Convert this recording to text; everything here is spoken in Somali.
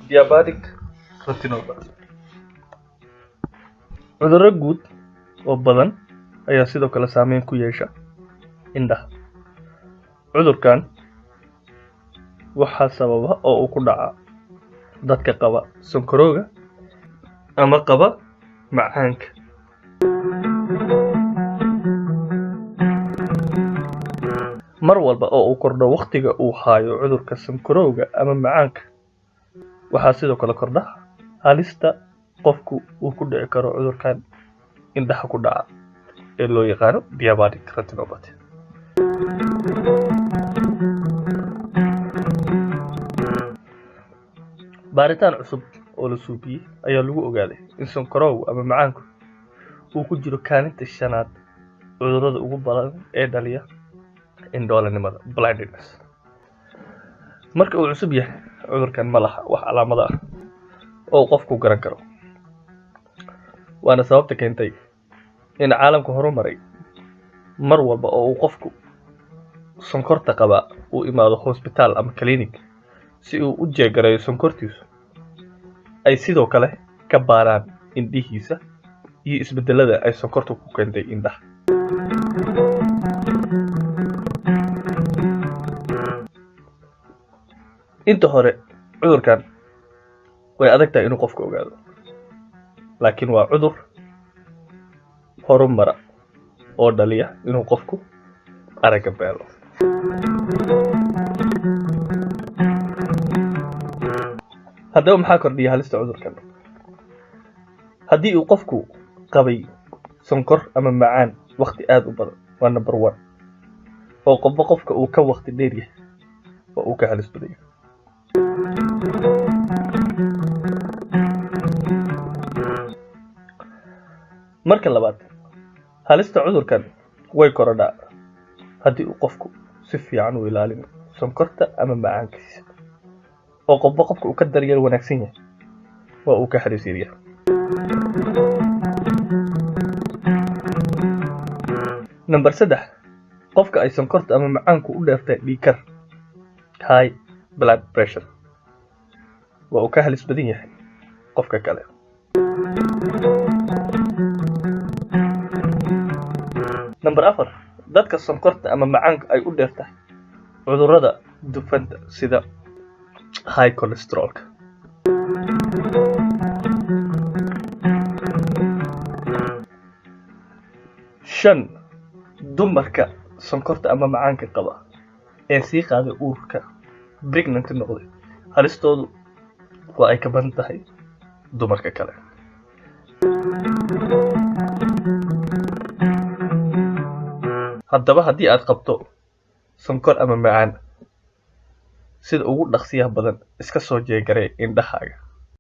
diabetic retinopathy. Cudurro guud oo badan ayaa sidoo kale saameyn ku yeesha indhaha. Cudurkan waxaa sababa oo uu ku dhaca dadka qaba sonkorowga ama qaba macaanka. Mar walba oo uu kordho waqtiga uu hayo cudurka sonkorowga ama macaanka, waxaa sidoo kale kordha halista qofku uu ku dhici karo cudurkan indhaha ku dhaca ee loo yaqaano diabetic retinopathy. Baaritaan cusub oo la suubiyey ayaa lagu ogaaday in sonkorowga ama macaanku uu ku jiro kaalinta 5aad cudurrada ugu badan ee dhaliya indhoolannimada blindness. Marka uu cusub yahay, cudurkan ma laha wax calaamado ah oo qofku garan karo, waana sababta keentay in caalamka horumaray mar walba oo uu qofku sonkorta qaba uu imaado hospital ama clinic si uu u jeegareeyo sonkortiisu, ay sidoo kale ka baaraan indhihiisa iyo isbedelada ay sonkortu ku keentay indhaha. Inta hore cudurkan way adag tahay inuu qofku ogaado, laakiin waa cudur horumara oo dhaliya inuu qofku aragga beelo. Haddaba maxaa kordhiya halista cudurkan? Haddii uu qofku qabay sonkor ama macaan waqti aad u badan, waa number 1, oo qofka uu ka waqti dheer yahay waa uu ka halis badan yahay. Marka labaad, halista cudurkan way korodhaa haddii uu qofku si fiican u ilaalino sonkorta ama macaankiisa, oo qofka uu ka daryeel wanaagsan yahay waa uu ka halis yar yahay. Number 3, qofka ay sonkorta ama macaanku u dheertay dhiig kar high blood pressure waa uu ka halis badan yahay qofka kale. Number 4, dadka sonkorta ama macaanka ay u dheertahay cudurrada dufanta sida high cholesterolka. Shan, dumarka sonkorta ama macaanka qaba ee sii qaaday uurka pregnant noqday, halistoodu waa ay ka badan tahay dumarka kale. Haddaba haddii aad qabto sonkor ama macaan, sida ugu dhaqsiyaha badan iska soo jeegaree indhahaaga.